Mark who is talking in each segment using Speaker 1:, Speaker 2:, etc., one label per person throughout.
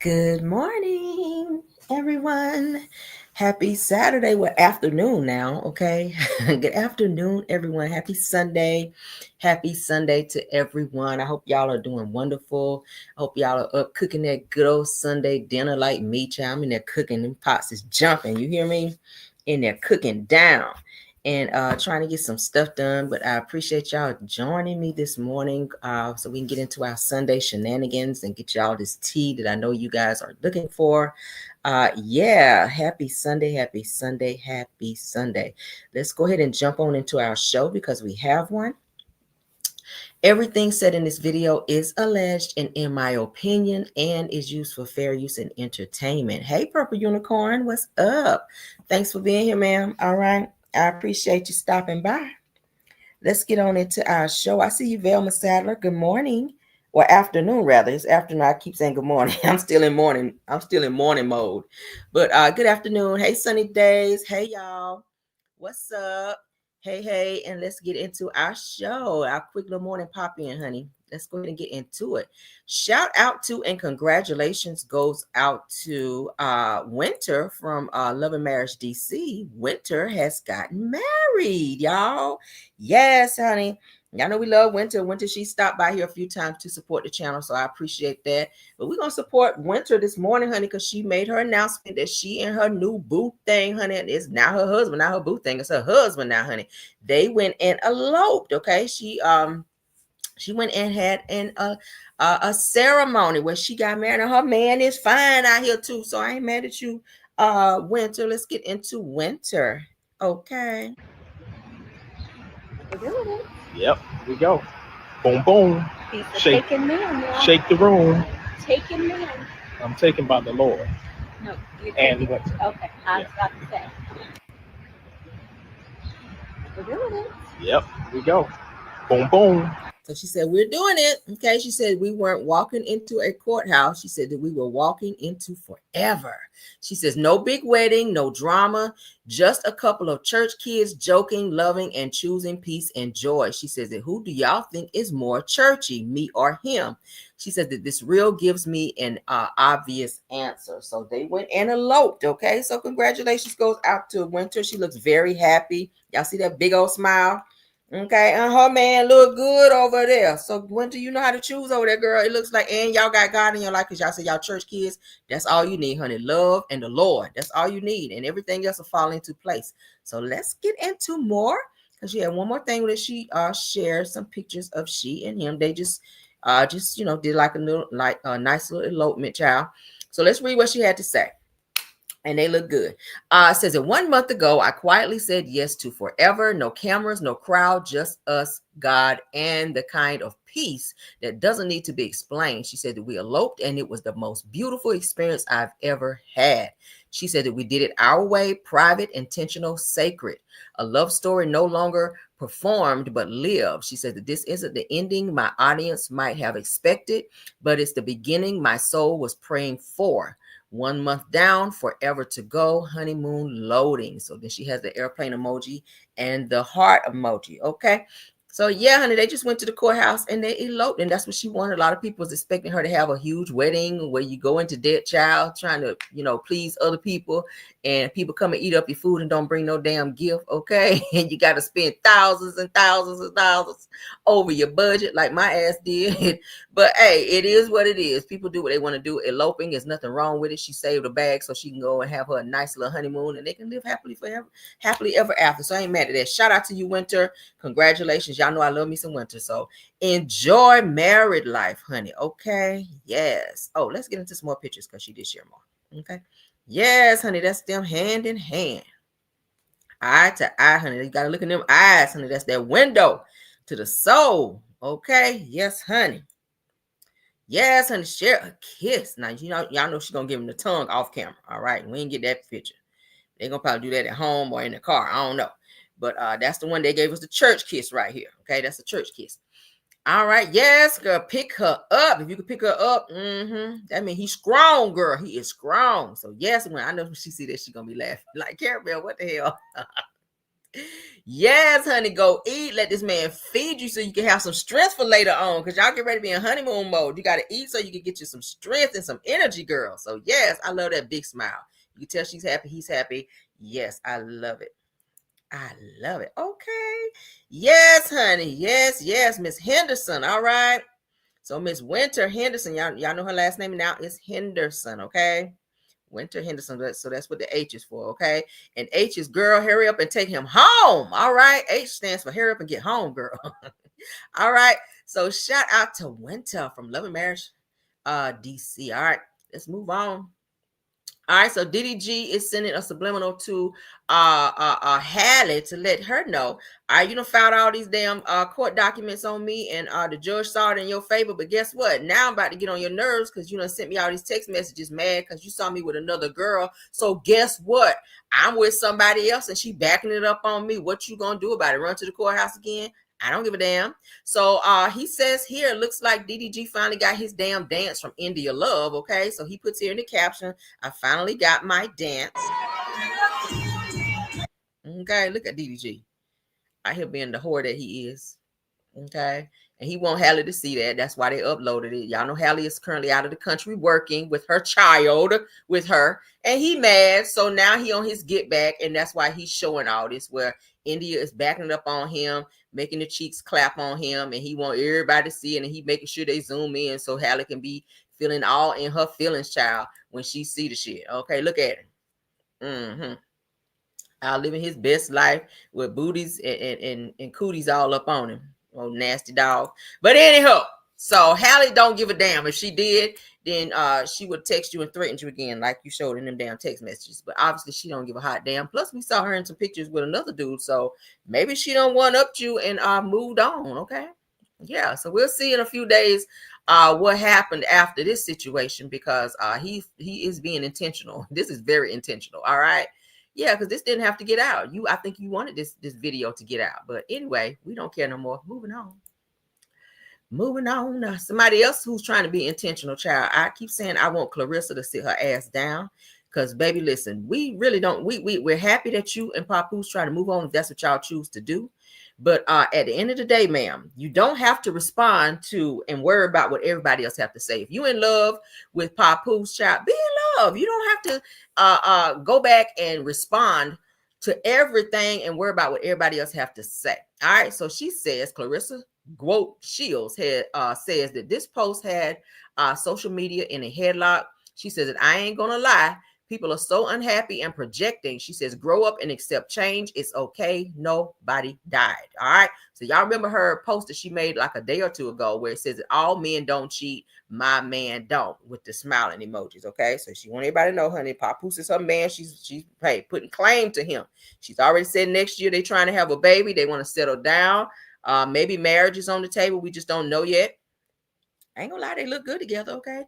Speaker 1: Good morning, everyone. Happy Saturday. Well, afternoon now, okay? Good afternoon, everyone. Happy Sunday. Happy Sunday to everyone. I hope y'all are doing wonderful. I hope y'all are up cooking that good old Sunday dinner like me, child. I'm in there cooking. Them pots is jumping. You hear me? In there cooking down and trying to get some stuff done. But I appreciate y'all joining me this morning so we can get into our Sunday shenanigans and get y'all this tea that I know you guys are looking for. Yeah, happy Sunday, happy Sunday, happy Sunday. Let's go ahead and jump on into our show because we have one. Everything said in this video is alleged and in my opinion and is used for fair use and entertainment. Hey, Purple Unicorn, what's up? Thanks for being here, ma'am. All right. I appreciate you stopping by. Let's get on into our show. I see you, Velma Sadler. Good morning. Or afternoon, rather. It's afternoon. I keep saying good morning. I'm still in morning mode. But good afternoon. Hey, Sunny Days. Hey, y'all. What's up? Hey, and let's get into our show. Our quick little morning pop in, honey. Let's go ahead and get into it. Shout out to and congratulations goes out to Winter from Love and Marriage DC. Winter has gotten married, y'all. Yes, honey. Y'all know we love Winter. Winter, she stopped by here a few times to support the channel, so I appreciate that. But we're going to support Winter this morning, honey, because she made her announcement that she and her new boo thing, honey, it's now her husband, not her boo thing. It's her husband now, honey. They went and eloped, okay? She went and had a ceremony where she got married, and her man is fine out here too. So I ain't mad at you, Winter. Let's get into Winter, okay?
Speaker 2: We're doing it.
Speaker 3: Yep, here we go. Boom, boom.
Speaker 2: He's
Speaker 3: Shake.
Speaker 2: taking man, y'all.
Speaker 3: Shake the room.
Speaker 2: Taking man.
Speaker 3: I'm taken by the Lord.
Speaker 2: No, you're
Speaker 3: And
Speaker 2: taking.
Speaker 3: Winter.
Speaker 2: Okay, I was about to say. We're doing it.
Speaker 3: Yep, here we go. Boom, boom.
Speaker 1: So she said, we're doing it. Okay. She said, we weren't walking into a courthouse. She said that we were walking into forever. She says, no big wedding, no drama, just a couple of church kids joking, loving, and choosing peace and joy. She says that who do y'all think is more churchy, me or him? She said that this reel gives me an obvious answer. So they went and eloped. Okay. So congratulations goes out to Winter. She looks very happy. Y'all see that big old smile? Okay, and her man look good over there. So Winter, you know how to choose over there, girl. It looks like, and y'all got God in your life because y'all say y'all church kids. That's all you need, honey. Love and the Lord. That's all you need, and everything else will fall into place. So let's get into more because she had one more thing that she shared some pictures of she and him. They just did like a nice little elopement, child. So let's read what she had to say. And they look good. It says that 1 month ago, I quietly said yes to forever. No cameras, no crowd, just us, God, and the kind of peace that doesn't need to be explained. She said that we eloped and it was the most beautiful experience I've ever had. She said that we did it our way, private, intentional, sacred. A love story no longer performed but lived. She said that this isn't the ending my audience might have expected, but it's the beginning my soul was praying for. 1 month down, forever to go, honeymoon loading. So then she has the airplane emoji and the heart emoji. Okay. So yeah, honey, they just went to the courthouse and they eloped, and that's what she wanted. A lot of people was expecting her to have a huge wedding where you go into dead child trying to, please other people, and people come and eat up your food and don't bring no damn gift, okay? And you got to spend thousands and thousands of dollars over your budget like my ass did. But hey, it is what it is. People do what they want to do. Eloping, there's nothing wrong with it. She saved a bag so she can go and have her a nice little honeymoon, and they can live happily ever after. So I ain't mad at that. Shout out to you, Winter. Congratulations. Y'all know I love me some Winter. So enjoy married life, honey. Okay. Yes. Oh, let's get into some more pictures because she did share more. Okay. Yes, honey. That's them hand in hand. Eye to eye, honey. You got to look in them eyes, honey. That's that window to the soul. Okay. Yes, honey. Yes, honey. Share a kiss. Now, y'all know she's going to give him the tongue off camera. All right. We ain't get that picture. They're going to probably do that at home or in the car. I don't know. But that's the one they gave us the church kiss right here. Okay, that's the church kiss. All right, yes, girl, pick her up. If you can pick her up, that means he's strong, girl. He is strong. So yes, when I know when she see that, she's gonna be laughing like, Carabelle, what the hell? Yes, honey, go eat. Let this man feed you so you can have some strength for later on. Because y'all get ready to be in honeymoon mode. You got to eat so you can get you some strength and some energy, girl. So, yes, I love that big smile. You can tell she's happy. He's happy. Yes, I love it. I love it. Okay. Yes, honey. Yes, yes. Miss Henderson. All right. So, Miss Winter Henderson, y'all know her last name now is Henderson. Okay. Winter Henderson. So that's what the H is for, okay? And H is girl, hurry up and take him home. All right. H stands for hurry up and get home, girl. All right. So shout out to Winter from Love and Marriage, DC. All right. Let's move on. All right, so DDG is sending a subliminal to Hallie to let her know. All right, you done found all these damn court documents on me, and the judge saw it in your favor. But guess what? Now I'm about to get on your nerves because you done sent me all these text messages mad because you saw me with another girl. So guess what? I'm with somebody else, and she backing it up on me. What you gonna do about it? Run to the courthouse again? I don't give a damn. So he says here, looks like DDG finally got his damn dance from India Love. Okay, so he puts here in the caption, I finally got my dance. Okay, look at DDG. Out here being the whore that he is. Okay. And he want Hallie to see that. That's why they uploaded it. Y'all know Hallie is currently out of the country working with her child with her. And he mad. So now he on his get back. And that's why he's showing all this where India is backing up on him, making the cheeks clap on him. And he want everybody to see it. And he making sure they zoom in so Hallie can be feeling all in her feelings, child, when she see the shit. Okay, look at him. Mm-hmm. Out living his best life with booties and cooties all up on him. Oh, nasty dog. But anyhow, so Hallie don't give a damn. If she did, then she would text you and threaten you again, like you showed in them damn text messages. But obviously, she don't give a hot damn. Plus, we saw her in some pictures with another dude, so maybe she don't one up you and moved on. Okay, yeah. So we'll see in a few days what happened after this situation because he is being intentional. This is very intentional. All right. Yeah, because this didn't have to get out. I think you wanted this video to get out. But anyway, we don't care no more. Moving on. Moving on. Somebody else who's trying to be intentional, child. I keep saying I want Clarissa to sit her ass down. Because, baby, listen, we really don't. We're happy that you and Papoose trying to move on if that's what y'all choose to do. But at the end of the day, ma'am, you don't have to respond to and worry about what everybody else have to say. If you in love with Papoose, child, be in love. You don't have to go back and respond to everything and worry about what everybody else have to say. All right. So she says, Clarissa Shields had says that this post had social media in a headlock. She says that I ain't gonna lie. People are so unhappy and projecting. She says, grow up and accept change. It's okay. Nobody died. All right. So y'all remember her post that she made like a day or two ago where it says that all men don't cheat. My man don't, with the smiling emojis. Okay. So she want everybody to know, honey, Papoose is her man. She's putting claim to him. She's already said next year they're trying to have a baby. They want to settle down. Maybe marriage is on the table. We just don't know yet. I ain't gonna lie, they look good together, okay?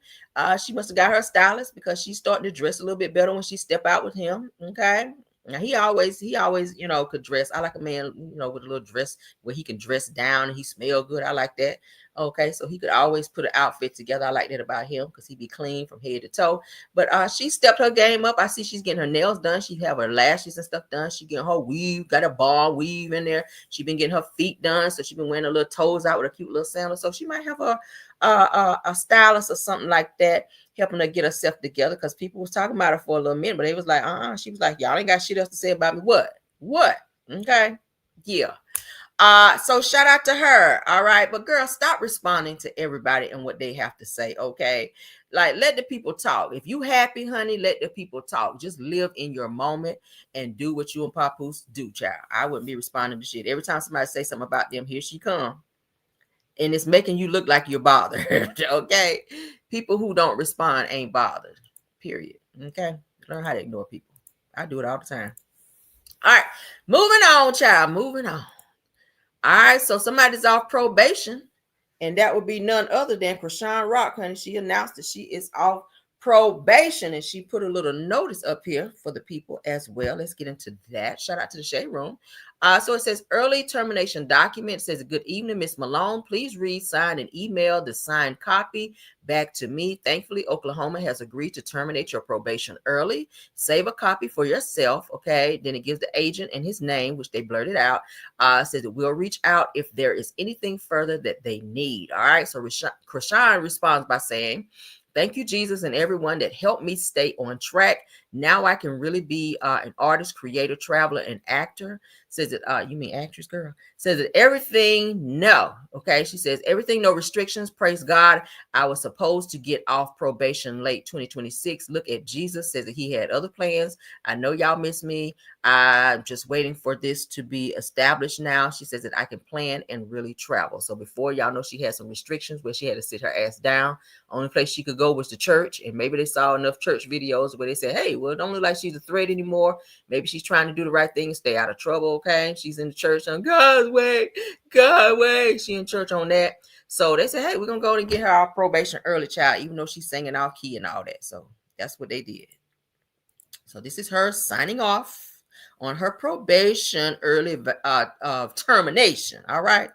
Speaker 1: She must have got her stylist because she's starting to dress a little bit better when she step out with him, okay? Now he always, could dress. I like a man, with a little dress where he can dress down and he smell good. I like that. Okay, so he could always put an outfit together. I like that about him because he be clean from head to toe. But she stepped her game up. I see she's getting her nails done. She have her lashes and stuff done. She getting her weave, got a ball weave in there. She been getting her feet done. So she been wearing her little toes out with a cute little sandal. So she might have a stylist or something like that helping her get herself together because people was talking about her for a little minute, but they was like, she was like, y'all ain't got shit else to say about me. What? Okay. Yeah. So shout out to her. All right. But girl, stop responding to everybody and what they have to say. Okay. Like, let the people talk. If you happy, honey, let the people talk. Just live in your moment and do what you and Papoose do, child. I wouldn't be responding to shit. Every time somebody say something about them, here she come. And it's making you look like you're bothered. Okay. People who don't respond ain't bothered. Period. Okay. Learn how to ignore people. I do it all the time. All right. Moving on, child. Moving on. All right. So somebody's off probation. And that would be none other than Cashan Rock, honey. She announced that she is off probation. And she put a little notice up here for the people as well. Let's get into that. Shout out to the Shade Room. So it says early termination document. It says, good evening, Miss Malone. Please read, sign, and email the signed copy back to me. Thankfully, Oklahoma has agreed to terminate your probation early. Save a copy for yourself. Okay. Then it gives the agent and his name, which they blurted out. Says that we'll reach out if there is anything further that they need. All right. So Chrisean responds by saying, thank you, Jesus, and everyone that helped me stay on track. Now I can really be an artist, creator, traveler, and actor. Says that, you mean actress, girl? Says that everything, no. Okay. She says everything, no restrictions. Praise God. I was supposed to get off probation late 2026. Look at Jesus. Says that he had other plans. I know y'all miss me. I'm just waiting for this to be established now. She says that I can plan and really travel. So before, y'all know she had some restrictions where she had to sit her ass down. Only place she could go was the church. And maybe they saw enough church videos where they said, hey, well, it don't look like she's a threat anymore. Maybe she's trying to do the right thing and stay out of trouble. Okay. She's in the church on God's way. God way. She in church on that. So they said, hey, we're going to go and get her our probation early, child, even though she's singing off key and all that. So that's what they did. So this is her signing off on her probation early termination. All right.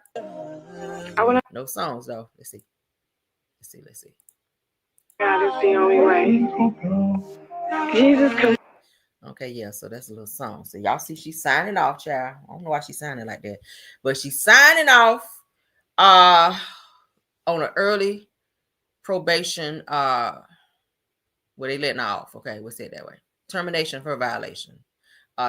Speaker 1: No songs though. Let's see.
Speaker 4: God is the only way. Jesus.
Speaker 1: Okay, yeah, so that's a little song. So y'all see she's signing off, child. I don't know why she's signing like that, but she's signing off on an early probation where they letting her off. Okay, we'll say it that way. Termination for violation.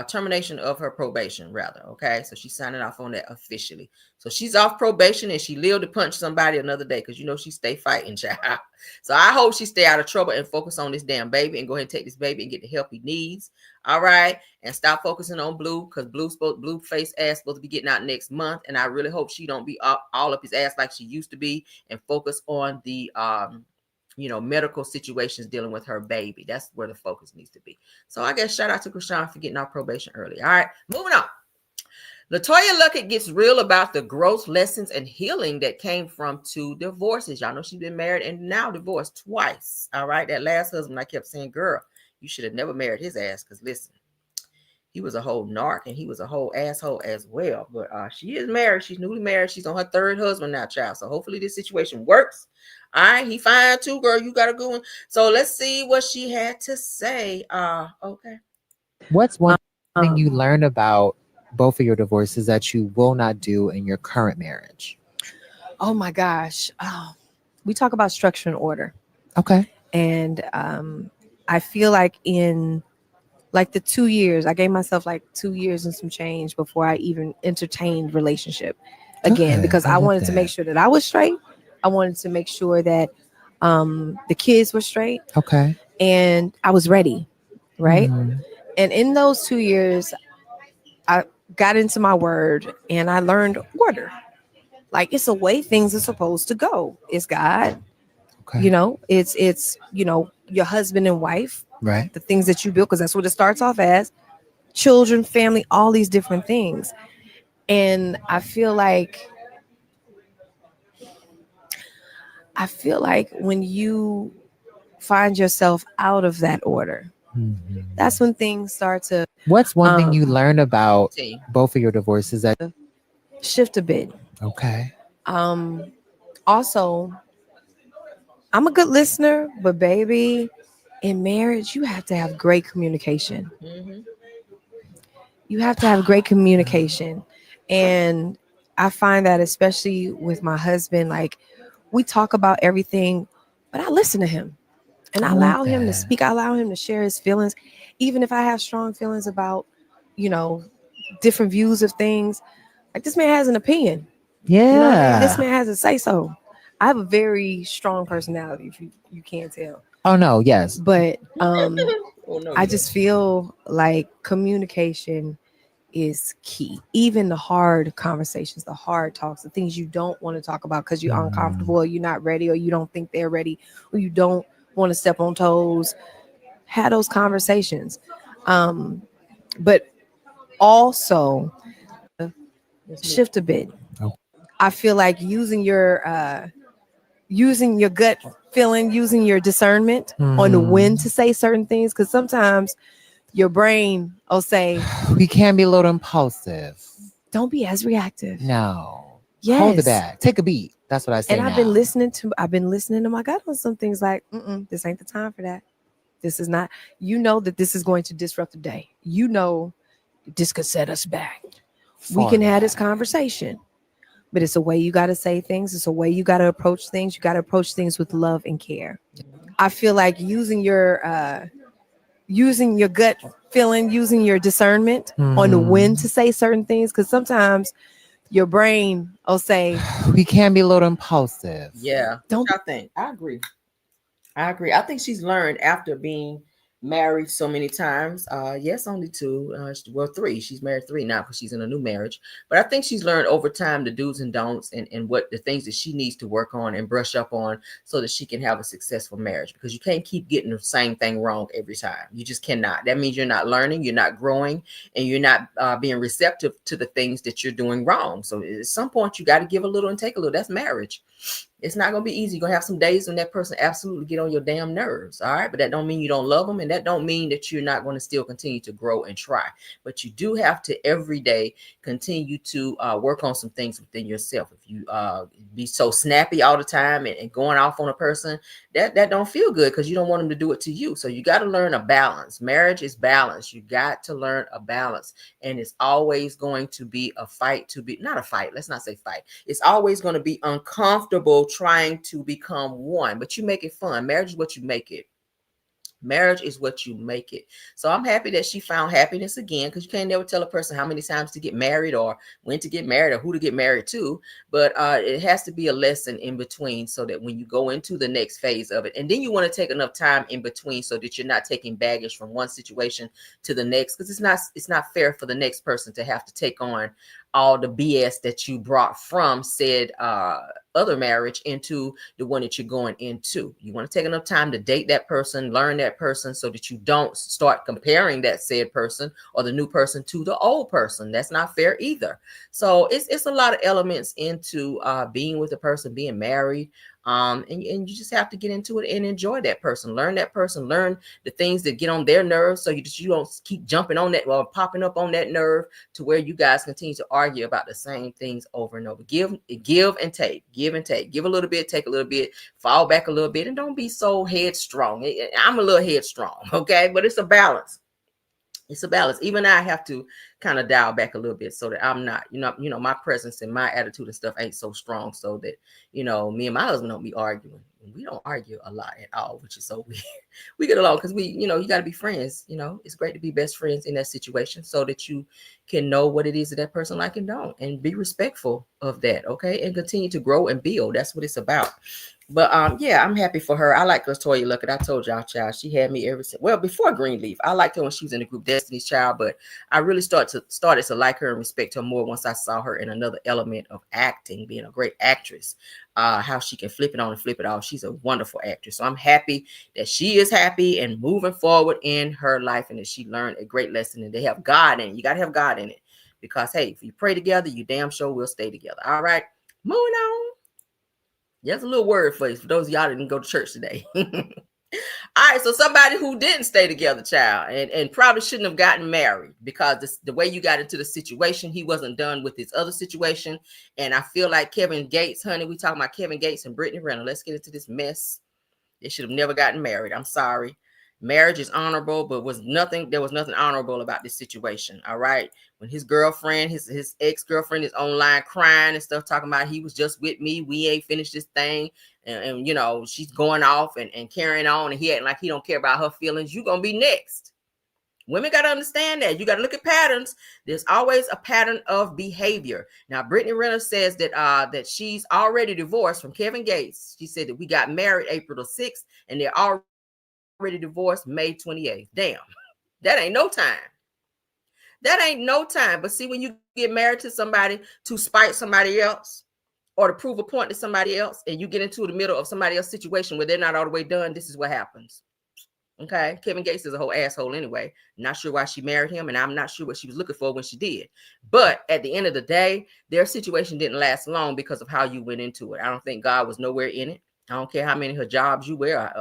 Speaker 1: Termination of her probation, rather. Okay, so she's signing off on that officially. So she's off probation and she lived to punch somebody another day because you know she stay fighting, child. So I hope she stay out of trouble and focus on this damn baby and go ahead and take this baby and get the help he needs. All right, and stop focusing on Blue because Blue face ass supposed to be getting out next month, and I really hope she don't be all up his ass like she used to be and focus on the medical situations dealing with her baby. That's where the focus needs to be. So I guess shout out to Cashan for getting off probation early. All right, moving on. Letoya Luckett gets real about the growth, lessons, and healing that came from 2 divorces. Y'all know she's been married and now divorced twice. All right, that last husband, I kept saying, girl, you should have never married his ass because listen, he was a whole narc and he was a whole asshole as well. But she is married. She's newly married. She's on her 3rd husband now, child. So hopefully this situation works. All right, he fine too, girl. You got a good one. So let's see what she had to say. Okay.
Speaker 5: What's one thing you learned about both of your divorces that you will not do in your current marriage?
Speaker 6: Oh my gosh. We talk about structure and order.
Speaker 5: Okay.
Speaker 6: And I feel like in like the 2 years, I gave myself like 2 years and some change before I even entertained relationship again, because I wanted to make sure that I was straight. I wanted to make sure that the kids were straight.
Speaker 5: Okay.
Speaker 6: And I was ready. Right. Mm-hmm. And in those 2 years, I got into my word and I learned order. Like it's the way things are supposed to go. It's God. Okay. It's your husband and wife.
Speaker 5: Right.
Speaker 6: The things that you build, because that's what it starts off as. Children, family, all these different things. And I feel like when you find yourself out of that order, mm-hmm. that's when things start to.
Speaker 5: What's one thing you learned about both of your divorces that
Speaker 6: shift a bit?
Speaker 5: Okay.
Speaker 6: Also, I'm a good listener, but baby, in marriage, you have to have great communication. Mm-hmm. You have to have great communication. And I find that especially with my husband, like we talk about everything, but I listen to him and I allow him to speak. I allow him to share his feelings. Even if I have strong feelings about, different views of things, like this man has an opinion.
Speaker 5: Yeah.
Speaker 6: You know what I mean? This man has a say so. I have a very strong personality, if you can't tell.
Speaker 5: Oh no, yes.
Speaker 6: But I just feel like communication is key. Even the hard conversations, the hard talks, the things you don't want to talk about because you're uncomfortable, or you're not ready, or you don't think they're ready, or you don't want to step on toes. Have those conversations. But also shift a bit. Oh. I feel like using your gut feeling, using your discernment on when to say certain things, because sometimes your brain will say
Speaker 5: we can be a little impulsive.
Speaker 6: Don't be as reactive.
Speaker 5: No.
Speaker 6: Yes.
Speaker 5: Hold the bag. Take a beat. That's what I say.
Speaker 6: And I've
Speaker 5: now.
Speaker 6: been listening to my gut on some things like, this ain't the time for that. This is not, that this is going to disrupt the day. This could set us back. We can have this conversation, but it's a way you got to say things. It's a way you got to approach things. You got to approach things with love and care. I feel like using your gut feeling, using your discernment on when to say certain things, because sometimes your brain will say,
Speaker 5: we can be a little impulsive.
Speaker 1: Yeah. Don't I think? I agree. I think she's learned after being married so many times. Yes, only 2. Well, 3. She's married 3 now because she's in a new marriage. But I think she's learned over time the do's and don'ts and what the things that she needs to work on and brush up on so that she can have a successful marriage. Because you can't keep getting the same thing wrong every time. You just cannot. That means you're not learning, you're not growing, and you're not being receptive to the things that you're doing wrong. So at some point, you got to give a little and take a little. That's marriage. It's not going to be easy. You're going to have some days when that person absolutely get on your damn nerves. All right. But that don't mean you don't love them. And that don't mean that you're not going to still continue to grow and try. But you do have to every day continue to work on some things within yourself. If you be so snappy all the time and going off on a person, that don't feel good because you don't want them to do it to you. So you got to learn a balance. Marriage is balance. You got to learn a balance. And it's always going to be a fight not a fight. Let's not say fight. It's always going to be uncomfortable trying to become one, but you make it fun. Marriage is what you make it. Marriage is what you make it. So I'm happy that she found happiness again, because you can't never tell a person how many times to get married or when to get married or who to get married to. But it has to be a lesson in between so that when you go into the next phase of it, and then you want to take enough time in between so that you're not taking baggage from one situation to the next, because it's not fair for the next person to have to take on all the BS that you brought from said other marriage into the one that you're going into. You want to take enough time to date that person, learn that person, so that you don't start comparing that said person or the new person to the old person. That's not fair either. So it's a lot of elements into being with a person, being married. And you just have to get into it and enjoy that person, learn the things that get on their nerves so you don't keep jumping on that or popping up on that nerve to where you guys continue to argue about the same things over and over. Give and take, give a little bit, take a little bit, fall back a little bit, and don't be so headstrong. I'm a little headstrong, okay, but it's a balance. It's a balance. Even I have to kind of dial back a little bit so that I'm not, my presence and my attitude and stuff ain't so strong so that, me and my husband don't be arguing. We don't argue a lot at all, which is so weird. We get along because you got to be friends. It's great to be best friends in that situation so that you can know what it is that person like and don't, and be respectful of that. Okay. And continue to grow and build. That's what it's about. But yeah, I'm happy for her. I like Toya Luckett. I told y'all, child, she had me ever since. Well, before Greenleaf, I liked her when she was in the group Destiny's Child, but I really started to like her and respect her more once I saw her in another element of acting, being a great actress. How she can flip it on and flip it off. She's a wonderful actress. So I'm happy that she is happy and moving forward in her life, and that she learned a great lesson. And they have God in it. You got to have God in it, because hey, if you pray together, you damn sure will stay together. All right, moving on. There's a little word for you for those of y'all that didn't go to church today. All right, so somebody who didn't stay together, child, and probably shouldn't have gotten married, because the way you got into the situation, he wasn't done with his other situation. And I feel like Kevin Gates, honey, we talking about Kevin Gates and Brittany Renner. Let's get into this mess. They should have never gotten married. I'm sorry. Marriage is honorable, but there was nothing honorable about this situation. All right. When his girlfriend, his ex-girlfriend is online crying and stuff, talking about he was just with me, we ain't finished this thing. And she's going off and carrying on, and he acting like he don't care about her feelings. You're going to be next. Women got to understand that. You got to look at patterns. There's always a pattern of behavior. Now, Brittany Renner says that she's already divorced from Kevin Gates. She said that we got married April the 6th, and they're already divorced May 28th. Damn, that ain't no time. That ain't no time. But see, when you get married to somebody to spite somebody else or to prove a point to somebody else, and you get into the middle of somebody else's situation where they're not all the way done, this is what happens. Okay, Kevin Gates is a whole asshole anyway. Not sure why she married him, and I'm not sure what she was looking for when she did. But at the end of the day, their situation didn't last long because of how you went into it. I don't think God was nowhere in it. I don't care how many hijabs you wear,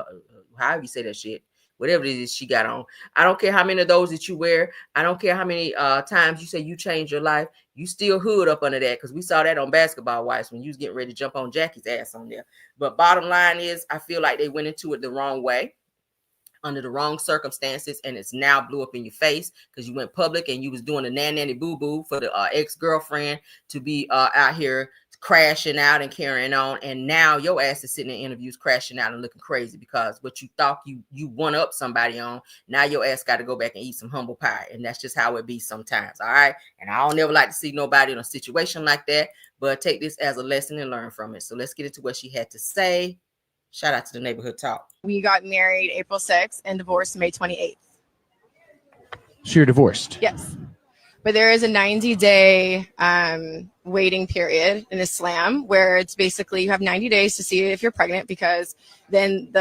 Speaker 1: however you say that shit, whatever it is she got on. I don't care how many of those that you wear. I don't care how many times you say you changed your life. You still hood up under that, because we saw that on Basketball Wives when you was getting ready to jump on Jackie's ass on there. But bottom line is, I feel like they went into it the wrong way, under the wrong circumstances, and it's now blew up in your face because you went public and you was doing the nanny boo-boo for the ex-girlfriend to be out here crashing out and carrying on, and now your ass is sitting in interviews crashing out and looking crazy because what you thought you won up somebody on, now your ass got to go back and eat some humble pie. And that's just how it be sometimes. All right, and I don't never like to see nobody in a situation like that, but take this as a lesson and learn from it. So let's get into what she had to say. Shout out to the Neighborhood Talk.
Speaker 6: We got married April 6th and divorced May 28th.
Speaker 3: So you're divorced?
Speaker 6: Yes. But there is a 90-day waiting period in Islam where it's basically you have 90 days to see if you're pregnant, because then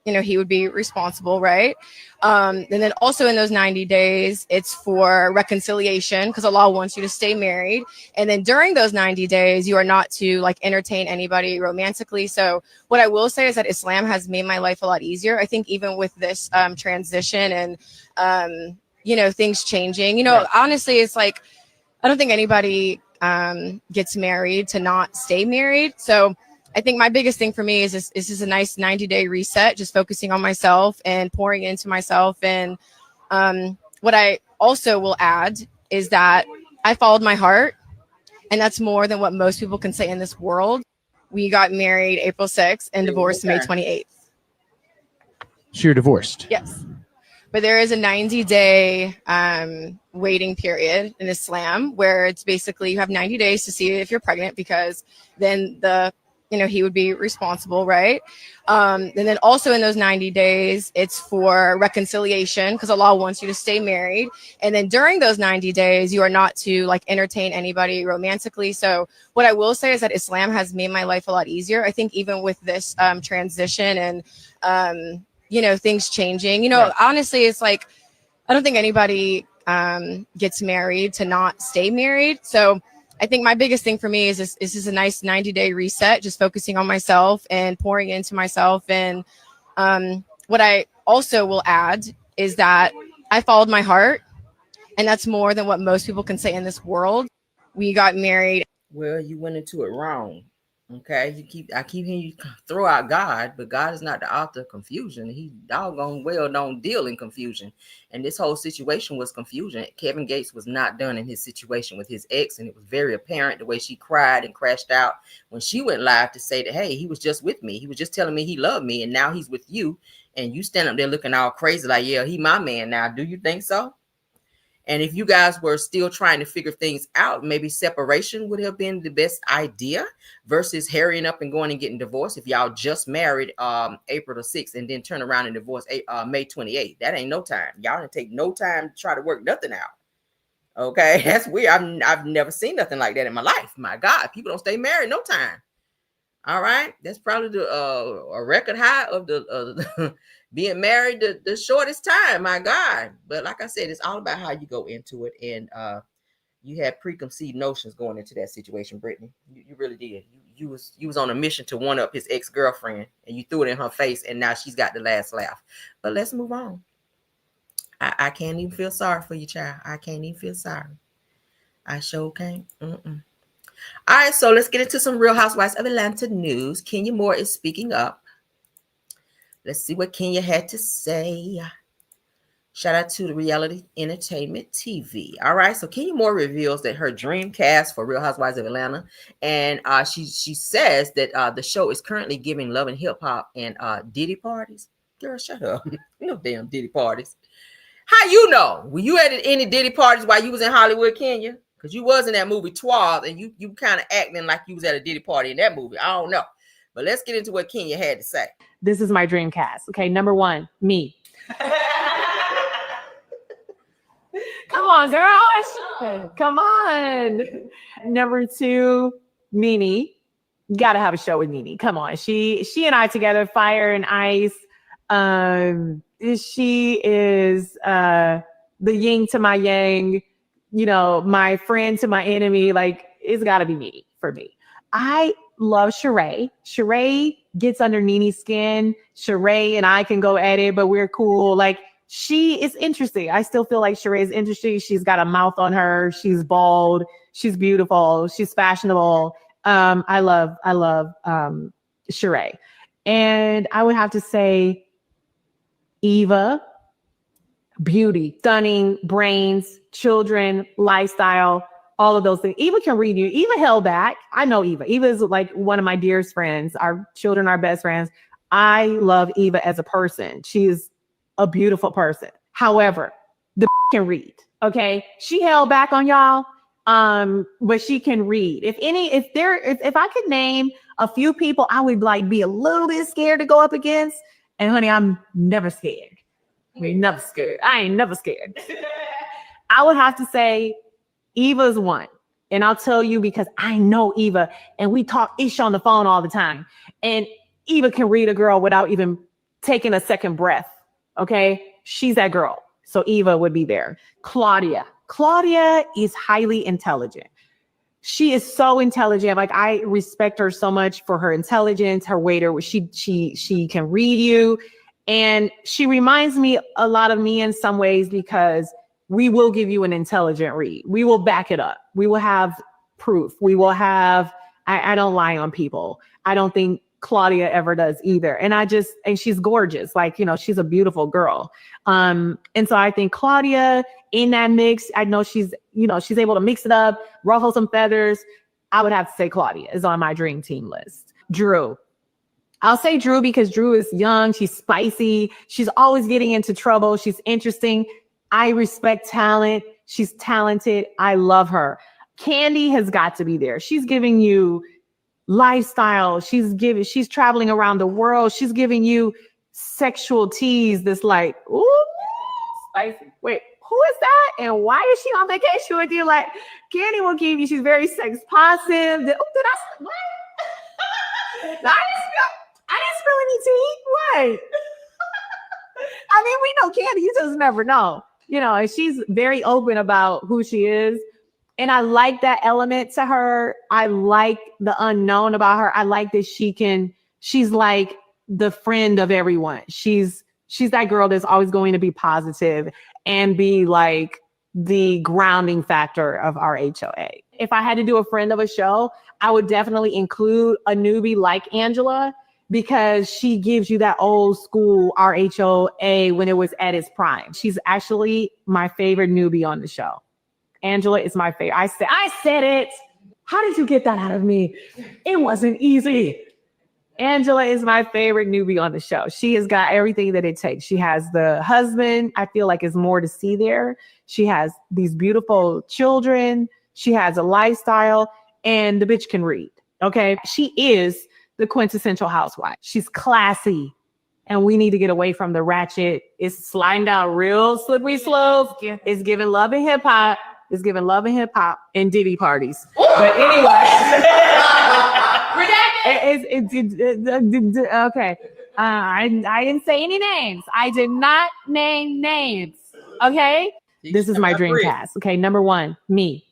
Speaker 6: he would be responsible, right? And then also in those 90 days, it's for reconciliation because Allah wants you to stay married. And then during those 90 days, you are not to like entertain anybody romantically. So what I will say is that Islam has made my life a lot easier. I think even with this transition and, things changing,
Speaker 1: Right.
Speaker 6: Honestly, it's like, I don't think anybody gets married to not stay married. So I think my biggest thing for me is this is a nice 90-day reset, just focusing on myself and pouring into myself. And what I also will add is that I followed my heart, and that's more than what most people can say in this world. We got married April 6th and divorced May 28th.
Speaker 3: So you're divorced?
Speaker 6: Yes. But there is a 90-day waiting period in Islam where it's basically you have 90 days to see if you're pregnant, because then he would be responsible, right? And then also in those 90 days, it's for reconciliation because Allah wants you to stay married. And then during those 90 days, you are not to like entertain anybody romantically. So what I will say is that Islam has made my life a lot easier. I think even with this transition and, things changing,
Speaker 1: Right.
Speaker 6: Honestly, it's like, I don't think anybody gets married to not stay married. So I think my biggest thing for me is this is a nice 90-day reset, just focusing on myself and pouring into myself. And what I also will add is that I followed my heart, and that's more than what most people can say in this world. We got married.
Speaker 1: Well, you went into it wrong. Okay, I keep hearing you throw out God, but God is not the author of confusion. He doggone well don't deal in confusion. And this whole situation was confusion. Kevin Gates was not done in his situation with his ex, and it was very apparent the way she cried and crashed out when she went live to say that, hey, he was just with me. He was just telling me he loved me, and now he's with you. And you stand up there looking all crazy like, yeah, he my man now. Do you think so? And if you guys were still trying to figure things out, maybe separation would have been the best idea versus hurrying up and going and getting divorced. If y'all just married April the 6th and then turn around and divorce May 28th, that ain't no time. Y'all didn't take no time to try to work nothing out. Okay, that's weird. I've never seen nothing like that in my life. My God, people don't stay married no time. All right, that's probably the a record high of the being married the shortest time. My God, but like I said, it's all about how you go into it, and you had preconceived notions going into that situation, Brittany. You really did. You was on a mission to one up his ex-girlfriend, and you threw it in her face, and now she's got the last laugh. But let's move on. I can't even feel sorry for you, child. I can't even feel sorry. I sure can't. All right, so let's get into some Real Housewives of Atlanta news. Kenya Moore is speaking up. Let's see what Kenya had to say. Shout out to the Reality Entertainment TV. All right, so Kenya Moore reveals that her dream cast for Real Housewives of Atlanta, and she says that the show is currently giving Love and Hip Hop and Diddy parties. Girl, shut up. No damn Diddy parties. How you know? Were you at any Diddy parties while you was in Hollywood, Kenya? Because you was in that movie 12, and you kind of acting like you was at a Diddy party in that movie. I don't know. But let's get into what Kenya had to say.
Speaker 7: This is my dream cast. Okay, number one, me. Come on, girl. Come on. Number two, Nene. Gotta have a show with Nene. Come on. She and I together, fire and ice. She is the yin to my yang, my friend to my enemy. Like, it's gotta be Nene for me. I love Sheree. Sheree gets under Nene's skin. Sheree and I can go at it, but we're cool. Like, she is interesting. I still feel like Sheree is interesting. She's got a mouth on her. She's bald. She's beautiful. She's fashionable. I love Sheree. And I would have to say Eva, beauty, stunning, brains, children, lifestyle, all of those things. Eva can read you. Eva held back. I know Eva. Eva is like one of my dearest friends. Our children are best friends. I love Eva as a person. She is a beautiful person. However, the can read. Okay. She held back on y'all. But she can read. If I could name a few people I would like be a little bit scared to go up against, and honey, I'm never scared. I ain't never scared. I would have to say Eva's one. And I'll tell you because I know Eva and we talk ish on the phone all the time. And Eva can read a girl without even taking a second breath. Okay. She's that girl. So Eva would be there. Claudia is highly intelligent. She is so intelligent. Like, I respect her so much for her intelligence, her way to, she can read you. And she reminds me a lot of me in some ways because we will give you an intelligent read. We will back it up. We will have proof. We will have, I don't lie on people. I don't think Claudia ever does either. And she's gorgeous. Like, she's a beautiful girl. And so I think Claudia in that mix, I know she's able to mix it up, ruffle some feathers. I would have to say Claudia is on my dream team list. Drew. I'll say Drew because Drew is young. She's spicy. She's always getting into trouble. She's interesting. I respect talent. She's talented. I love her. Candy has got to be there. She's giving you lifestyle. She's traveling around the world. She's giving you sexual tease that's like, ooh, spicy. Wait, who is that? And why is she on vacation with you? Like, Candy will give you, she's very sex positive. What? I didn't spill any tea. What? I mean, we know Candy, you just never know. And she's very open about who she is. And I like that element to her. I like the unknown about her. I like that she's like the friend of everyone. She's that girl that's always going to be positive and be like the grounding factor of RHOA. If I had to do a friend of a show, I would definitely include a newbie like Angela because she gives you that old school RHOA when it was at its prime. She's actually my favorite newbie on the show. Angela is my favorite. I said it. How did you get that out of me? It wasn't easy. Angela is my favorite newbie on the show. She has got everything that it takes. She has the husband. I feel like is more to see there. She has these beautiful children. She has a lifestyle and the bitch can read. Okay. She is the quintessential housewife. She's classy and we need to get away from the ratchet. It's sliding down real slippery slopes. It's giving love and hip hop. It's giving love and hip hop and Diddy parties. But anyway. Okay. I didn't say any names. I did not name names. Okay. This is my dream cast. Okay. Number one, me.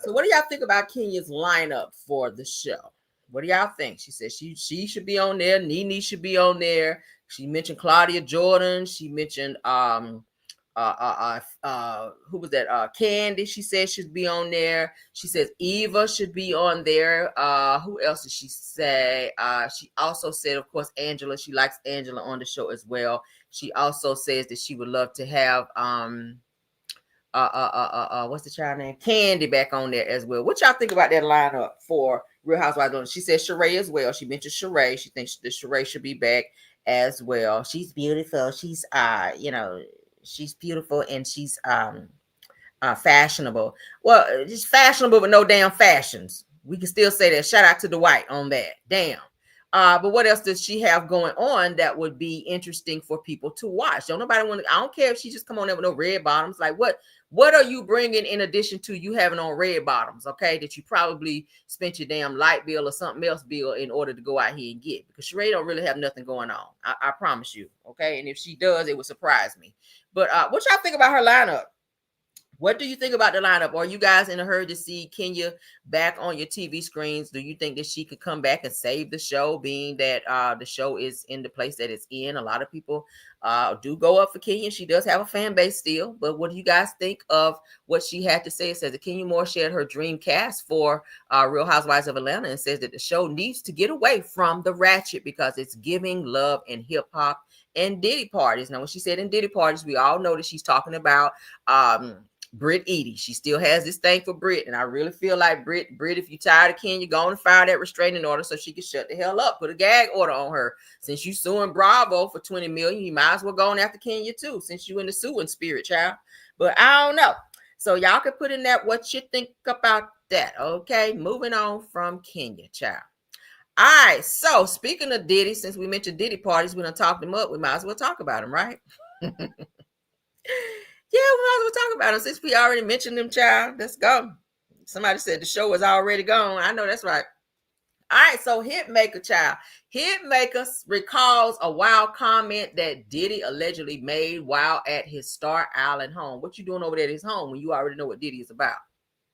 Speaker 1: So what do y'all think about Kenya's lineup for the show? What do y'all think? She said she should be on there. Nene should be on there. She mentioned Claudia Jordan. She mentioned who was that? Candy. She said should be on there. She says Eva should be on there. Who else did she say? She also said, of course, Angela. She likes Angela on the show as well. She also says that she would love to have what's the child name? Candy back on there as well. What y'all think about that lineup for Real Housewives? She said Sheree as well. She mentioned Sheree. She thinks that Sheree should be back as well. She's beautiful. She's she's beautiful and she's fashionable. Well, just fashionable with no damn fashions. We can still say that. Shout out to Dwight on that. Damn. But what else does she have going on that would be interesting for people to watch? Don't nobody want to, I don't care if she just come on there with no red bottoms. Like what are you bringing in addition to you having on red bottoms? Okay. That you probably spent your damn light bill or something else bill in order to go out here and get, because Sheree don't really have nothing going on. I promise you. Okay. And if she does, it would surprise me. But what y'all think about her lineup? What do you think about the lineup? Are you guys in a hurry to see Kenya back on your TV screens? Do you think that she could come back and save the show, being that the show is in the place that it's in? A lot of people do go up for Kenya. She does have a fan base still. But what do you guys think of what she had to say? It says that Kenya Moore shared her dream cast for Real Housewives of Atlanta and says that the show needs to get away from the ratchet because it's giving love and hip hop and Diddy parties. Now, when she said in Diddy parties, we all know that she's talking about Brittany. She still has this thing for Britt, and I really feel like Britt, if you tired of Kenya, go on and file that restraining order so she can shut the hell up. Put a gag order on her. Since you suing Bravo for $20 million, you might as well go on after Kenya too, since you in the suing spirit, child. But I don't know. So y'all can put in that what you think about that. Okay, moving on from Kenya, child. All right. So speaking of Diddy, since we mentioned Diddy parties, we done talked them up. We might as well talk about them, right? Yeah, we might as well talk about them since we already mentioned them, child. Let's go. Somebody said the show is already gone. I know that's right. All right, so Hitmaker, child. Hitmaker recalls a wild comment that Diddy allegedly made while at his Star Island home. What you doing over there at his home when you already know what Diddy is about?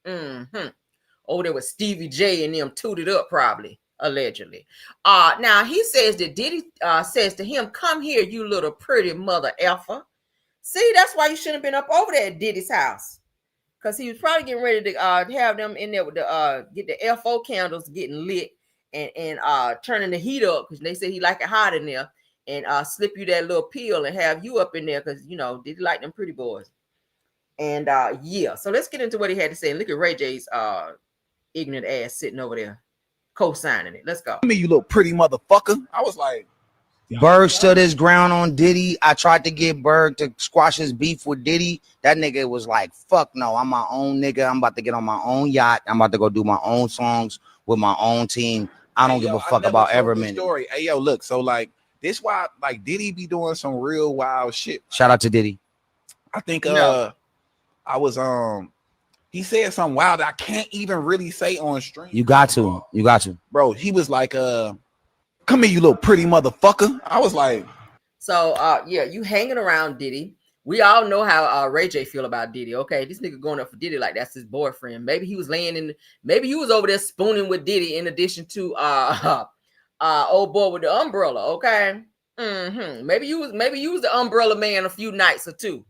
Speaker 1: Over there with Stevie J and them tooted up, probably, allegedly. Now, he says that Diddy says to him, "Come here, you little pretty mother effer." See, that's why you shouldn't have been up over there at Diddy's house. Because he was probably getting ready to have them in there with the get the FO candles getting lit and turning the heat up, because they say he like it hot in there, and slip you that little pill and have you up in there because, you know, Diddy like them pretty boys. And yeah, so let's get into what he had to say. Look at Ray J's ignorant ass sitting over there co-signing it. Let's go.
Speaker 8: I mean, you little pretty motherfucker. I was like,
Speaker 9: Berg stood his ground on Diddy. I tried to get Berg to squash his beef with Diddy. That nigga was like, fuck no, I'm my own nigga. I'm about to get on my own yacht. I'm about to go do my own songs with my own team. I don't give a fuck about Everman.
Speaker 8: Story. Hey, yo, look, so like, this why, like, Diddy be doing some real wild shit.
Speaker 9: Shout out to Diddy.
Speaker 8: I think I was, he said something wild that I can't even really say on stream.
Speaker 9: You got to.
Speaker 8: Bro, he was like, "Come here, you little pretty motherfucker." I was like,
Speaker 1: so yeah, you hanging around Diddy. We all know how Ray J feel about Diddy. Okay, this nigga going up for Diddy like that's his boyfriend. Maybe he was maybe he was over there spooning with Diddy in addition to old boy with the umbrella. Okay. Maybe you was the umbrella man a few nights or two.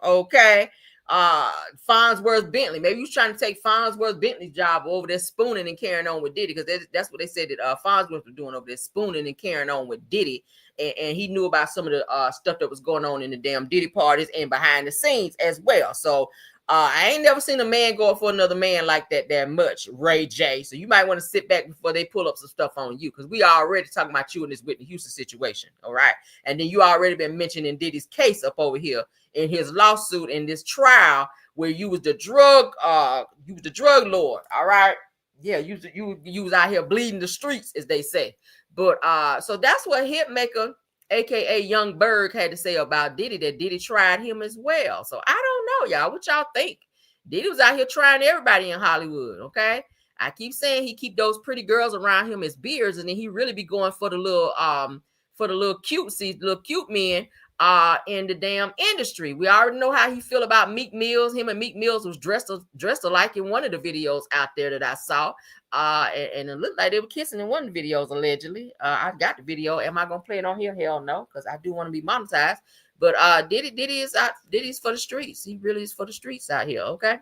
Speaker 1: Okay. Farnsworth Bentley. Maybe he was trying to take Farnsworth Bentley's job over there spooning and carrying on with Diddy, because that's what they said that Farnsworth was doing over there, spooning and carrying on with Diddy, and he knew about some of the stuff that was going on in the damn Diddy parties and behind the scenes as well. So I ain't never seen a man go for another man like that much, Ray J. So you might want to sit back before they pull up some stuff on you, because we already talking about you in this Whitney Houston situation. All right, and then you already been mentioning Diddy's case up over here in his lawsuit in this trial where you was the drug lord. All right, yeah, you was out here bleeding the streets, as they say. But so that's what Hitmaker, aka Young Berg, had to say about Diddy, that Diddy tried him as well. So I don't know, y'all. What y'all think? Diddy was out here trying everybody in Hollywood. Okay, I keep saying he keep those pretty girls around him as beards, and then he really be going for the little cutesies, little cute men in the damn industry. We already know how he feel about Meek Mills. Him and Meek Mills was dressed alike in one of the videos out there that I saw. And it looked like they were kissing in one of the videos, allegedly. I got the video. Am I gonna play it on here? Hell no, because I do want to be monetized. But Diddy's for the streets. He really is for the streets out here. Okay.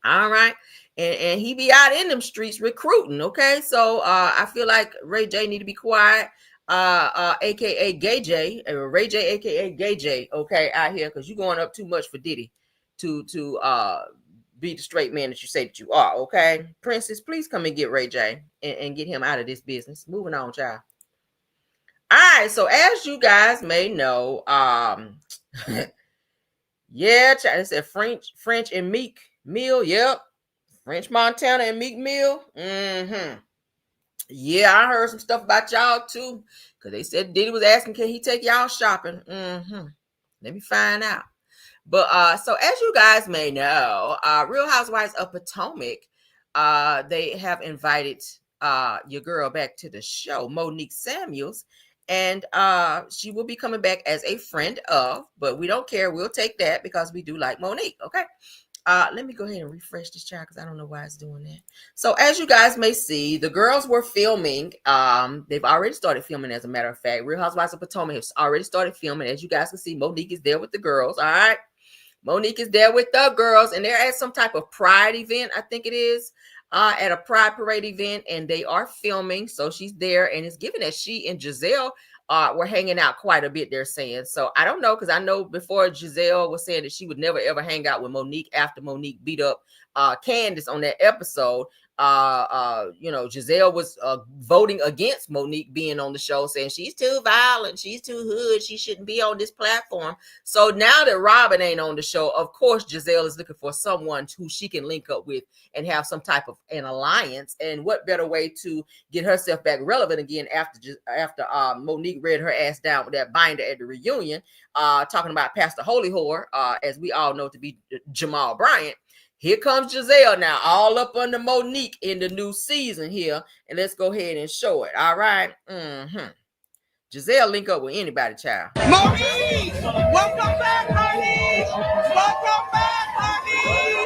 Speaker 1: All right. And he be out in them streets recruiting. Okay. So I feel like Ray J need to be quiet. AKA Gay J, Ray J, AKA Gay J, okay, out here, because you're going up too much for Diddy to be the straight man that you say that you are. Okay, Princess, please come and get Ray J and get him out of this business. Moving on, child. All right, so as you guys may know, yeah, child, it said French and Meek Mill. Yep, French Montana and Meek Mill. Yeah, I heard some stuff about y'all too, because they said Diddy was asking, can he take y'all shopping? Let me find out. But so as you guys may know, Real Housewives of Potomac, they have invited your girl back to the show, Monique Samuels, and she will be coming back as a friend of, but we don't care. We'll take that because we do like Monique. Okay. Let me go ahead and refresh this chat because I don't know why it's doing that. So as you guys may see, the girls were filming. They've already started filming, as a matter of fact. Real Housewives of Potomac has already started filming. As you guys can see, Monique is there with the girls. All right. Monique is there with the girls, and they're at some type of pride event, I think it is, at a pride parade event, and they are filming. So she's there, and it's given that she and Giselle were hanging out quite a bit, they're saying. So I don't know, because I know before Giselle was saying that she would never ever hang out with Monique after Monique beat up Candace on that episode. Giselle was voting against Monique being on the show, saying she's too violent, she's too hood, she shouldn't be on this platform. So now that Robin ain't on the show, of course Giselle is looking for someone who she can link up with and have some type of an alliance. And what better way to get herself back relevant again after Monique read her ass down with that binder at the reunion, talking about Pastor Holy Whore, as we all know to be Jamal Bryant. Here comes Giselle now, all up under Monique in the new season here. And let's go ahead and show it. All right. Giselle link up with anybody, child.
Speaker 10: Monique! Welcome back, honey! Welcome back, honey!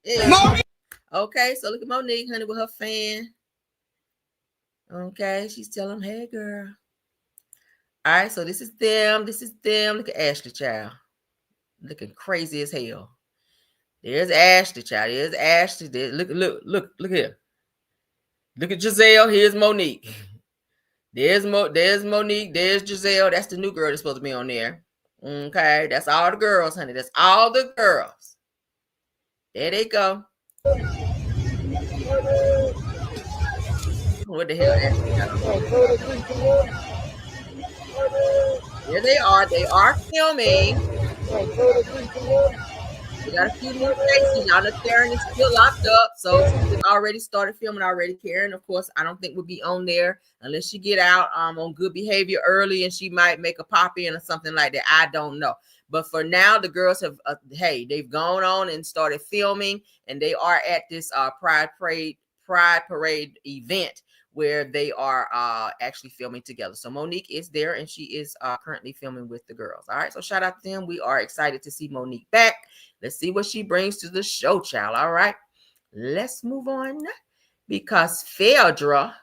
Speaker 10: Period!
Speaker 1: Monique! Okay, so look at Monique, honey, with her fan. Okay, she's telling them, hey, girl. All right, so this is them. This is them. Look at Ashley, child. Looking crazy as hell. There's Ashley, child. There's Ashley. Look here. Look at Giselle. Here's Monique. There's Monique. There's Giselle. That's the new girl that's supposed to be on there. Okay, that's all the girls, honey. That's all the girls. There they go. What the hell, Ashley? Here they are. They are filming. We got a few new faces. Y'all know Karen is still locked up, so she's already started filming already. Karen, of course, I don't think will be on there unless she get out on good behavior early, and she might make a pop in or something like that. I don't know. But for now, the girls have, they've gone on and started filming, and they are at this Pride Parade event where they are actually filming together. So Monique is there, and she is currently filming with the girls. All right, so shout out to them. We are excited to see Monique back. Let's see what she brings to the show, child. All right, let's move on, because Phaedra,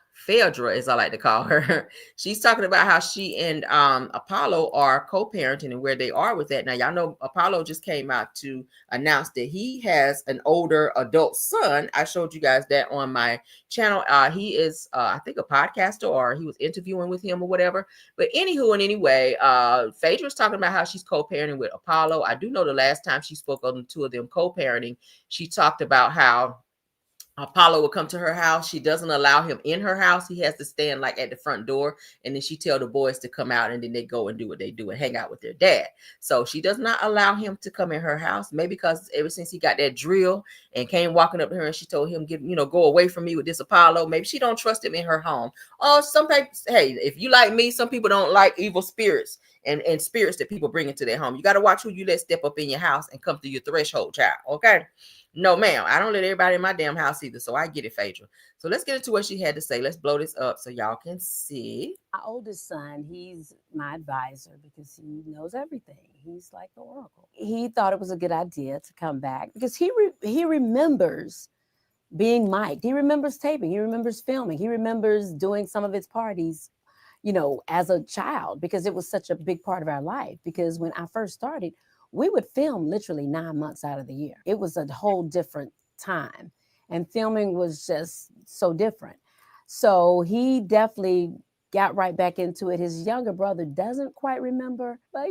Speaker 1: as I like to call her, she's talking about how she and Apollo are co-parenting and where they are with that. Now, y'all know Apollo just came out to announce that he has an older adult son. I showed you guys that on my channel. He is, I think, a podcaster, or he was interviewing with him or whatever. But anywho, and anyway, Phaedra's talking about how she's co-parenting with Apollo. I do know the last time she spoke on the two of them co-parenting, she talked about how Apollo will come to her house. She doesn't allow him in her house. He has to stand like at the front door, and then she tell the boys to come out, and then they go and do what they do and hang out with their dad. So she does not allow him to come in her house. Maybe because ever since he got that drill and came walking up to her and she told him, go away from me with this Apollo. Maybe she don't trust him in her home. Oh, some people, hey, if you like me, some people don't like evil spirits and spirits that people bring into their home. You got to watch who you let step up in your house and come through your threshold, child. Okay. No, ma'am. I don't let everybody in my damn house either. So I get it, Phaedra. So let's get into what she had to say. Let's blow this up so y'all can see.
Speaker 2: My oldest son, he's my advisor because he knows everything. He's like the oracle. He thought it was a good idea to come back because he remembers being mic'd. He remembers taping. He remembers filming. He remembers doing some of his parties, as a child, because it was such a big part of our life. Because when I first started, we would film literally 9 months out of the year. It was a whole different time, and filming was just so different. So he definitely got right back into it. His younger brother doesn't quite remember, but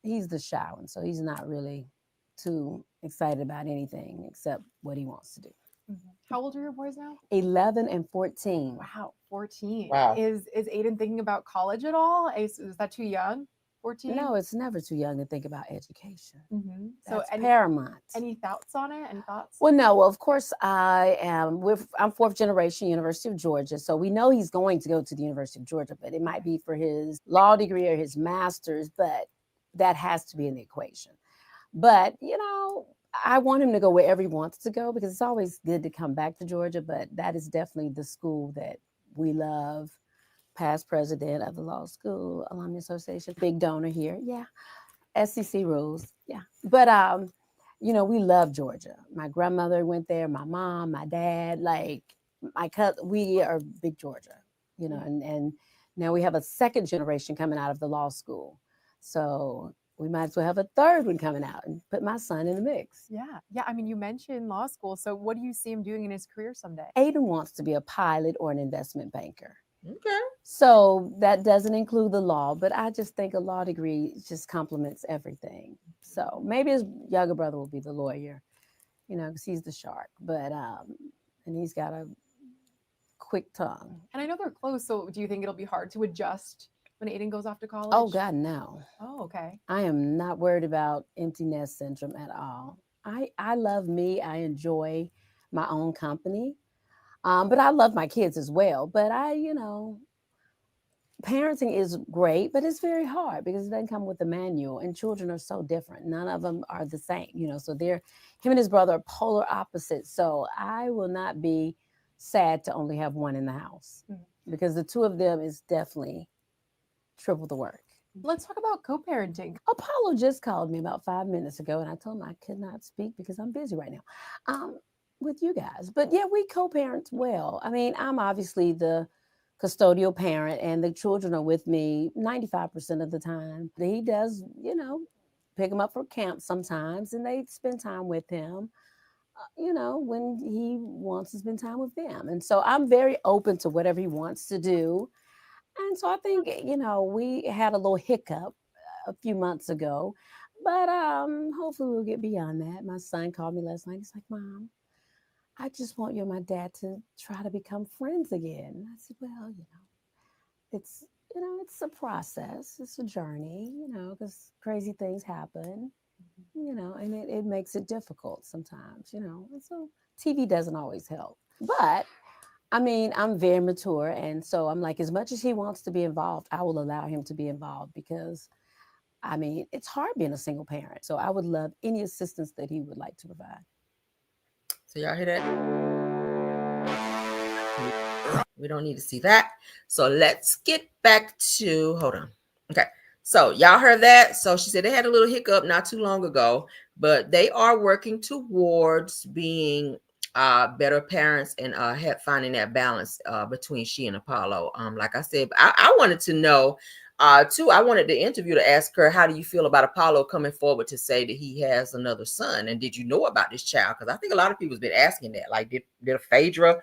Speaker 2: he's the shy one, so he's not really too excited about anything except what he wants to do.
Speaker 11: Mm-hmm. How old are your boys now?
Speaker 2: 11 and 14.
Speaker 11: Wow, 14.
Speaker 1: Wow.
Speaker 11: Is Aiden thinking about college at all? Is that too young? 14?
Speaker 2: No, it's never too young to think about education.
Speaker 11: Mm-hmm.
Speaker 2: So paramount.
Speaker 11: Any thoughts on it? Any thoughts?
Speaker 2: Well, no. Well, of course, I'm fourth generation University of Georgia. So we know he's going to go to the University of Georgia, but it might be for his law degree or his master's, but that has to be in the equation. But, I want him to go wherever he wants to go because it's always good to come back to Georgia, but that is definitely the school that we love. Past president of the Law School Alumni Association, big donor here. Yeah. SEC rules. Yeah. But you know, we love Georgia. My grandmother went there, my mom, my dad, like my cousin, we are big Georgia, you know, and now we have a second generation coming out of the law school. So we might as well have a third one coming out and put my son in the mix.
Speaker 11: Yeah. Yeah. I mean, you mentioned law school. So what do you see him doing in his career someday?
Speaker 2: Aiden wants to be a pilot or an investment banker.
Speaker 1: Okay.
Speaker 2: So that doesn't include the law, but I just think a law degree just complements everything. So maybe his younger brother will be the lawyer, you know, because he's the shark. But and he's got a quick tongue.
Speaker 11: And I know they're close. So do you think it'll be hard to adjust when Aiden goes off to college?
Speaker 2: Oh God, no.
Speaker 11: Oh, okay.
Speaker 2: I am not worried about empty nest syndrome at all. I love me. I enjoy my own company. But I love my kids as well. But you know, parenting is great, but it's very hard because it doesn't come with a manual, and children are so different. None of them are the same, you know. So him and his brother are polar opposites. So I will not be sad to only have one in the house because the two of them is definitely triple the work.
Speaker 11: Let's talk about co-parenting.
Speaker 2: Apollo just called me about 5 minutes ago, and I told him I could not speak because I'm busy right now. With you guys. But yeah, we co-parent well. I mean, I'm obviously the custodial parent and the children are with me 95% of the time. He does, you know, pick them up for camp sometimes and they spend time with him, you know, when he wants to spend time with them. And so I'm very open to whatever he wants to do. And so I think, you know, we had a little hiccup a few months ago, but hopefully we'll get beyond that. My son called me last night. He's like, Mom, I just want you and my dad to try to become friends again. I said, well, you know, it's a process. It's a journey, you know, because crazy things happen, you know, and it makes it difficult sometimes, you know. And so TV doesn't always help. But I mean, I'm very mature. And so I'm like, as much as he wants to be involved, I will allow him to be involved because, I mean, it's hard being a single parent. So I would love any assistance that he would like to provide.
Speaker 1: So y'all hear that? We don't need to see that. So let's get back to, hold on. Okay. So y'all heard that. So she said they had a little hiccup not too long ago, but they are working towards being better parents and finding that balance between she and Apollo. Like I said, I wanted to know too, I wanted the interview to ask her, how do you feel about Apollo coming forward to say that he has another son? And did you know about this child? Because I think a lot of people's been asking that. Like, did Phaedra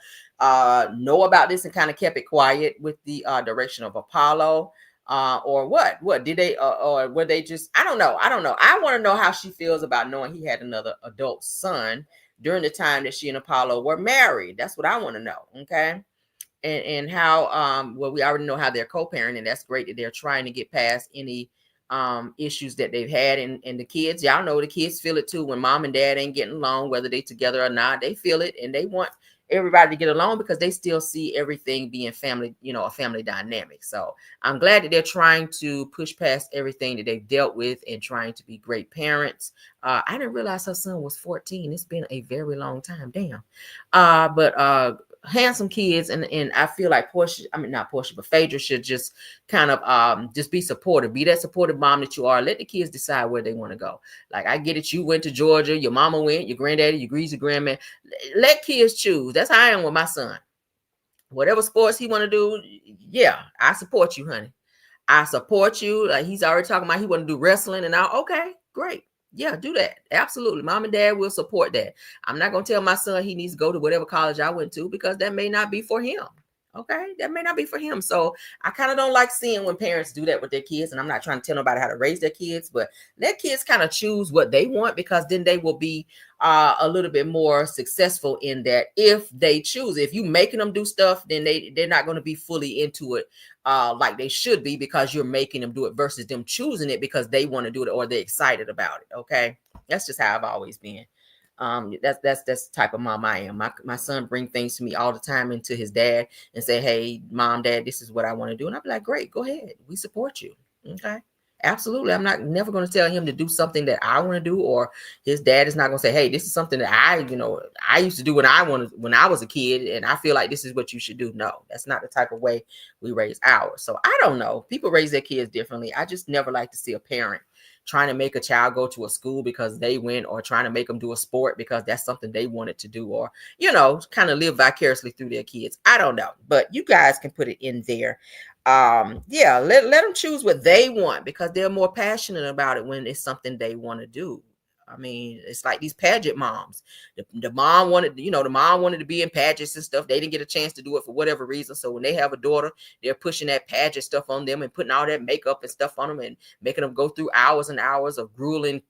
Speaker 1: know about this and kind of kept it quiet with the direction of Apollo? Or what did they or were they just, I don't know. I want to know how she feels about knowing he had another adult son during the time that she and Apollo were married. That's what I want to know. Okay. And how well, we already know how they're co-parenting. That's great that they're trying to get past any issues that they've had. And the kids, y'all know the kids feel it too when mom and dad ain't getting along, whether they together or not. They feel it and they want everybody to get along because they still see everything being family, you know, a family dynamic. So I'm glad that they're trying to push past everything that they've dealt with and trying to be great parents. I didn't realize her son was 14. It's been a very long time. Damn. But handsome kids, and I feel like Phaedra should just kind of just be supportive, be that supportive mom that you are. Let the kids decide where they want to go. Like, I get it, you went to Georgia, your mama went, your granddaddy, your greasy grandma. Let kids choose. That's how I am with my son. Whatever sports he want to do, yeah, I support you, honey. I support you. Like, he's already talking about he want to do wrestling and all. Okay, great. Yeah, do that. Absolutely. Mom and dad will support that. I'm not going to tell my son he needs to go to whatever college I went to because that may not be for him. Okay, that may not be for him. So I kind of don't like seeing when parents do that with their kids. And I'm not trying to tell nobody how to raise their kids, but let kids kind of choose what they want, because then they will be a little bit more successful in that if they choose. If you making them do stuff, then they're not going to be fully into it like they should be, because you're making them do it versus them choosing it because they want to do it or they're excited about it. Okay, that's just how I've always been. That's the type of mom I am. My son bring things to me all the time and to his dad and say, hey, mom, dad, this is what I want to do. And I'll be like, great, go ahead. We support you. Okay. Absolutely. I'm not never going to tell him to do something that I want to do, or his dad is not going to say, hey, this is something that I used to do when I was a kid, and I feel like this is what you should do. No, that's not the type of way we raise ours. So I don't know. People raise their kids differently. I just never like to see a parent trying to make a child go to a school because they went, or trying to make them do a sport because that's something they wanted to do, or, kind of live vicariously through their kids. I don't know, but you guys can put it in there. Let them choose what they want, because they're more passionate about it when it's something they want to do. I mean, it's like these pageant moms. The mom wanted to be in pageants and stuff. They didn't get a chance to do it for whatever reason. So when they have a daughter, they're pushing that pageant stuff on them and putting all that makeup and stuff on them and making them go through hours and hours of grueling,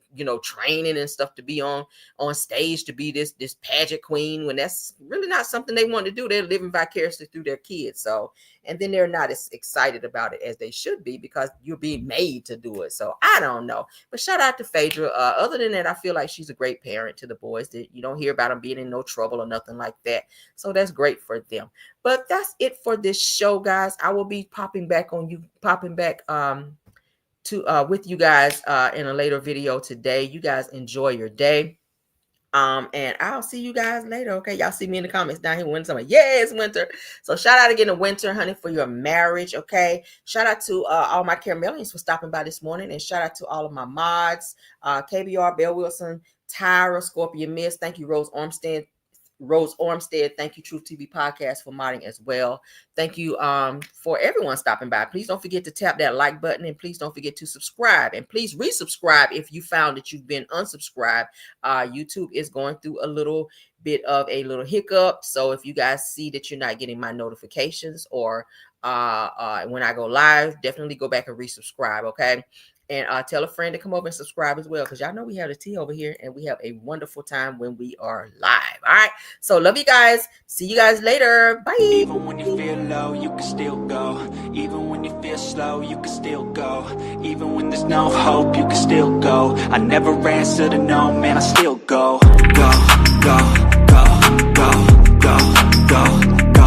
Speaker 1: training and stuff to be on stage to be this pageant queen, when that's really not something they want to do. They're living vicariously through their kids. So, and then they're not as excited about it as they should be, because you're being made to do it. So I don't know. But shout out to Phaedra. Other than that, I feel like she's a great parent to the boys. That you don't hear about them being in no trouble or nothing like that. So that's great for them. But that's it for this show, guys. I will be popping back with you guys in a later video today. You guys enjoy your day. And I'll see you guys later. Okay, y'all see me in the comments down here when summer. Yeah, it's winter. So shout out again to Winter, honey, for your marriage. Okay, shout out to all my Caramelians for stopping by this morning, and shout out to all of my mods, KBR, Bell Wilson, Tyra, Scorpion Miss. Thank you, Rose Ormstead. Thank you, Truth TV Podcast, for modding as well. Thank you for everyone stopping by. Please don't forget to tap that like button, and please don't forget to subscribe, and please resubscribe if you found that you've been unsubscribed. YouTube is going through a little bit of a little hiccup. So if you guys see that you're not getting my notifications, or when I go live, definitely go back and resubscribe. Okay. And tell a friend to come over and subscribe as well, because y'all know we have the tea over here, and we have a wonderful time when we are live. All right. So love you guys. See you guys later. Bye.
Speaker 12: Even when you feel low, you can still go. Even when you feel slow, you can still go. Even when there's no hope, you can still go. I never answer to no, man, I still go. Go, go, go, go, go, go, go, go,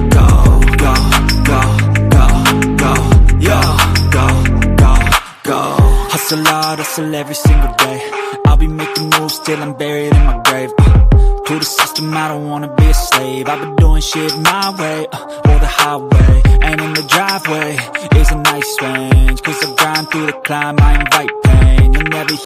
Speaker 12: go, go, go, go, yo, go. Hustle hard, hustle every single day. I'll be making moves till I'm buried in my grave. To the system, I don't wanna be a slave. I've been doing shit my way, or the highway. And in the driveway is a nice range, 'cause I grind through the climb, I invite pain. You'll never